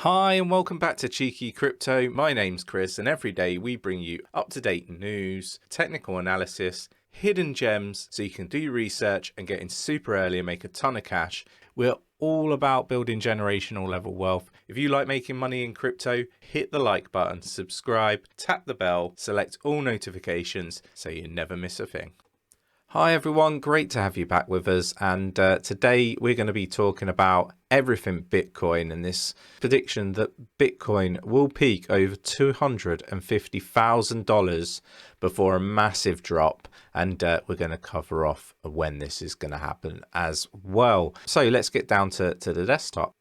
Hi and welcome back to Cheeky Crypto. My name's Chris and every day we bring you up-to-date news, technical analysis, hidden gems so you can do your research and get in super early and make a ton of cash. We're all about building generational level wealth. If you like making money in crypto, hit the like button, subscribe, tap the bell, select all notifications so you never miss a thing. Hi everyone, great to have you back with us, and today we're going to be talking about everything Bitcoin and this prediction that Bitcoin will peak over $250,000 before a massive drop, and we're going to cover off when this is going to happen as well. So let's get down to the desktop.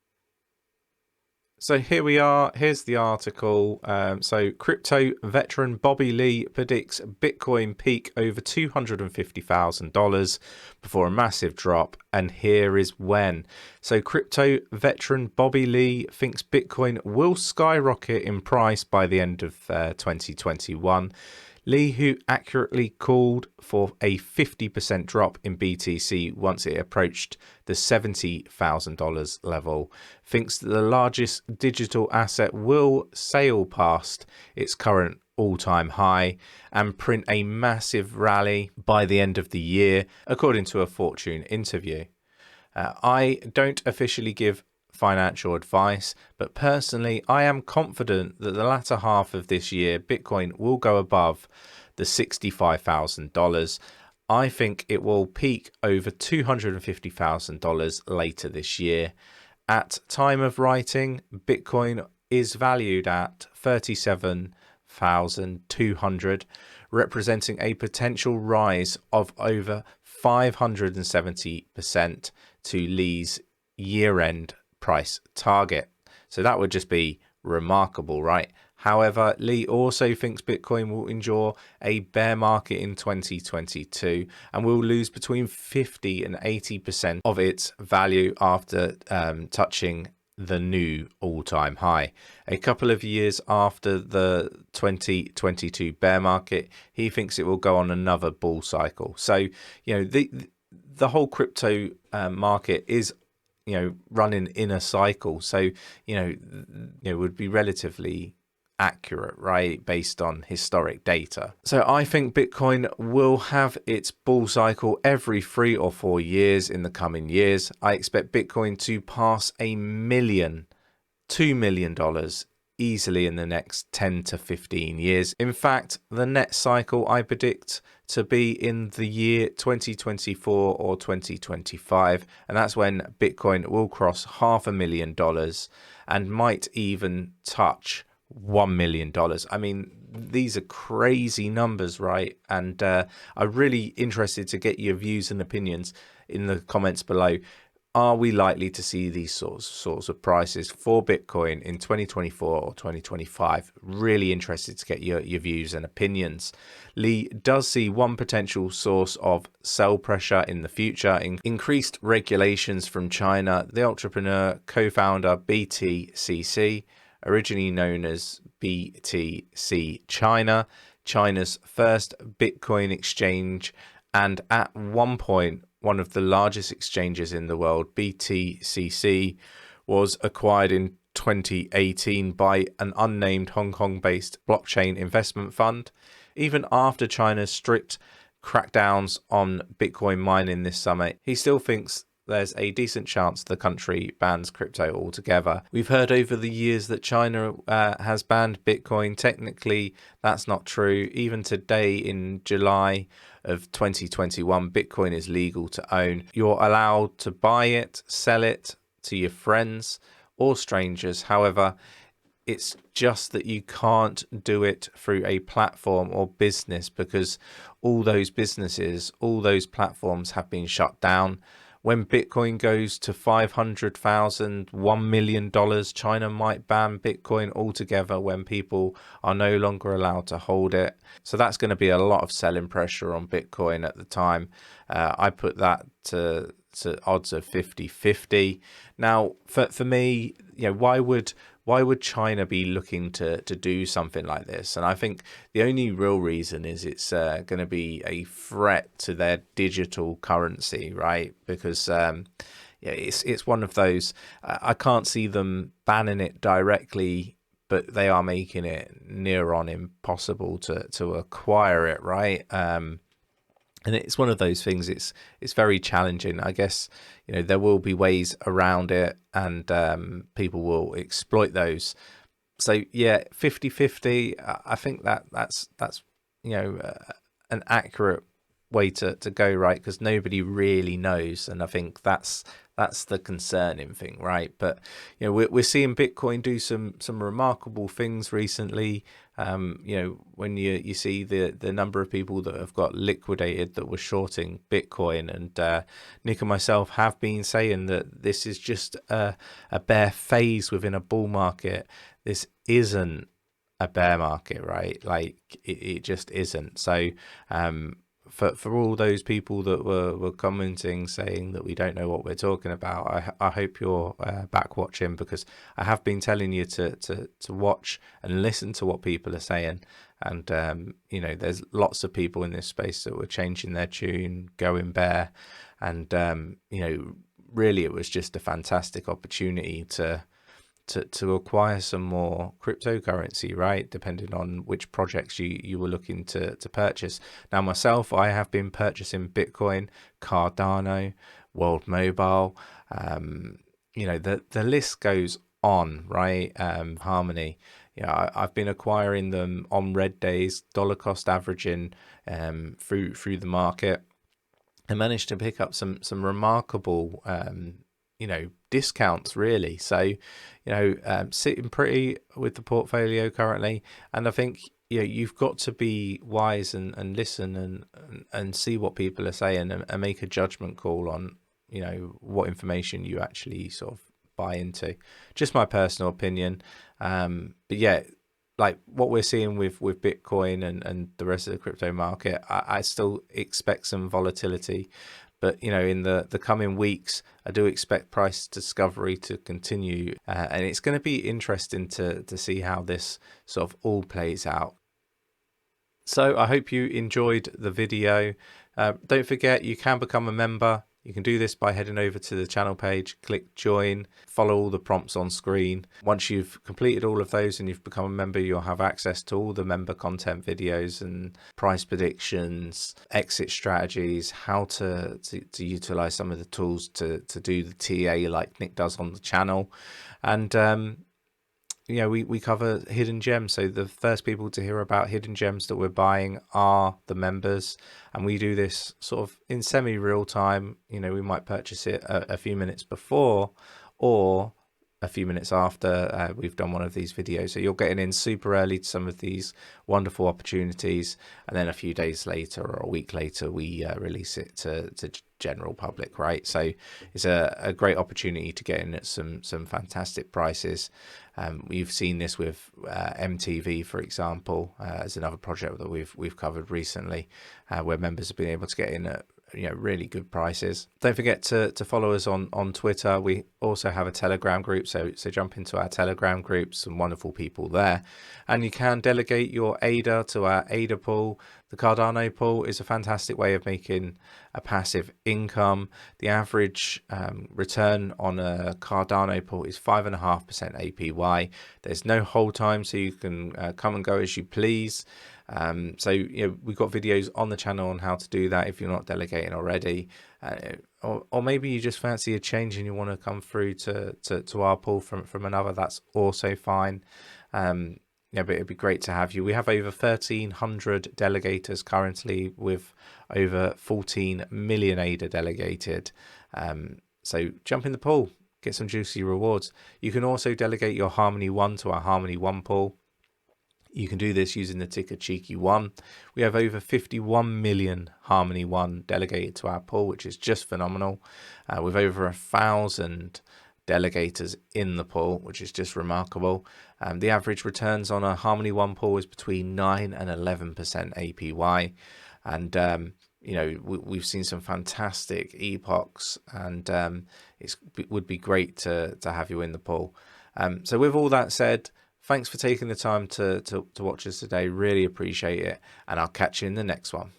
So here we are, here's the article. So crypto veteran Bobby Lee predicts Bitcoin peak over $250,000 before a massive drop, and here is when. So crypto veteran Bobby Lee thinks Bitcoin will skyrocket in price by the end of 2021. Lee, who accurately called for a 50% drop in BTC once it approached the $70,000 level, thinks that the largest digital asset will sail past its current all-time high and print a massive rally by the end of the year, according to a Fortune interview. I don't officially give financial advice, but personally I am confident that the latter half of this year Bitcoin will go above the $65,000. I think it will peak over $250,000 later this year. At time of writing, Bitcoin is valued at $37,200, representing a potential rise of over 570% to Lee's year-end price target. So that would just be remarkable, right? However, Lee also thinks Bitcoin will endure a bear market in 2022 and will lose between 50 and 80% of its value after touching the new all-time high. A couple of years after the 2022 bear market, he thinks it will go on another bull cycle. So, you know, the whole crypto market is running in a cycle, so it would be relatively accurate, right, based on historic data. So I think Bitcoin will have its bull cycle every 3 or 4 years in the coming years. I expect Bitcoin to pass $2 million easily in the next 10 to 15 years. In fact, the net cycle I predict to be in the year 2024 or 2025, and that's when Bitcoin will cross $500,000 and might even touch $1 million. I mean, these are crazy numbers, right? And I'm really interested to get your views and opinions in the comments below. Are we likely to see these sorts of prices for Bitcoin in 2024 or 2025? Really interested to get your views and opinions. Lee does see one potential source of sell pressure in the future: increased regulations from China. The entrepreneur co-founder BTCC, originally known as BTC China, China's first Bitcoin exchange, and at one point one of the largest exchanges in the world, BTCC, was acquired in 2018 by an unnamed Hong Kong-based blockchain investment fund. Even after China's strict crackdowns on Bitcoin mining this summer, he still thinks there's a decent chance the country bans crypto altogether. We've heard over the years that China has banned Bitcoin. Technically, that's not true. Even today in July of 2021, Bitcoin is legal to own. You're allowed to buy it, sell it to your friends or strangers. However, it's just that you can't do it through a platform or business because all those businesses, all those platforms have been shut down. When Bitcoin goes to $500,000, $1 million, China might ban Bitcoin altogether when people are no longer allowed to hold it. So that's going to be a lot of selling pressure on Bitcoin at the time. I put that to odds of 50-50. Now, for me, why would China be looking to do something like this? And I think the only real reason is it's going to be a threat to their digital currency, right? Because yeah, it's one of those. I can't see them banning it directly, but they are making it near on impossible to acquire it, right? And it's one of those things. It's very challenging. I guess there will be ways around it, and people will exploit those. So yeah, 50-50. I think that's an accurate way to go, right? Because nobody really knows, and I think that's the concerning thing, right? But we're seeing Bitcoin do some remarkable things recently. When you see the number of people that have got liquidated that were shorting Bitcoin, and Nick and myself have been saying that this is just a bear phase within a bull market. This isn't a bear market, right? Like it just isn't. So for all those people that were commenting saying that we don't know what we're talking about, I hope you're back watching, because I have been telling you to watch and listen to what people are saying. And there's lots of people in this space that were changing their tune, going bear, and really it was just a fantastic opportunity to acquire some more cryptocurrency, right? Depending on which projects you were looking to purchase. Now, myself, I have been purchasing Bitcoin, Cardano, World Mobile. The list goes on, right? Harmony. I've been acquiring them on red days, dollar cost averaging through the market, and managed to pick up some remarkable discounts, really. So sitting pretty with the portfolio currently, and I think you've got to be wise and listen and see what people are saying, and make a judgment call on what information you actually sort of buy into. Just my personal opinion, but yeah, like what we're seeing with Bitcoin and the rest of the crypto market, I still expect some volatility. But in the coming weeks, I do expect price discovery to continue, and it's going to be interesting to see how this sort of all plays out. So I hope you enjoyed the video. Don't forget, you can become a member. You can do this by heading over to the channel page, click join, follow all the prompts on screen. Once you've completed all of those and you've become a member, you'll have access to all the member content videos and price predictions, exit strategies, how to utilize some of the tools to do the TA like Nick does on the channel. And we cover hidden gems. So the first people to hear about hidden gems that we're buying are the members, and we do this sort of in semi-real time. We might purchase it a few minutes before or a few minutes after we've done one of these videos. So you're getting in super early to some of these wonderful opportunities, and then a few days later or a week later we release it to general public, right? So it's a great opportunity to get in at some fantastic prices. We've seen this with MTV, for example, as another project that we've covered recently, where members have been able to get in at really good prices. Don't forget to follow us on Twitter. We also have a Telegram group, so jump into our Telegram group. Some wonderful people there, and you can delegate your ADA to our ADA pool. The Cardano pool is a fantastic way of making a passive income. The average return on a Cardano pool is 5.5% APY. There's no hold time, so you can come and go as you please. So we've got videos on the channel on how to do that if you're not delegating already, or maybe you just fancy a change and you want to come through to our pool from another. That's also fine. But it'd be great to have you. We have over 1,300 delegators currently, with over 14 million ADA delegated. So jump in the pool, get some juicy rewards. You can also delegate your Harmony 1 to our Harmony 1 pool. You can do this using the ticker 𝗕𝗘𝗪1. We have over 51 million Harmony 1 delegated to our pool, which is just phenomenal. With over 1,000 delegators in the pool, which is just remarkable. The average returns on a Harmony 1 pool is between 9 and 11% APY. And we've seen some fantastic epochs, and it would be great to have you in the pool. So with all that said, thanks for taking the time to watch us today. Really appreciate it, and I'll catch you in the next one.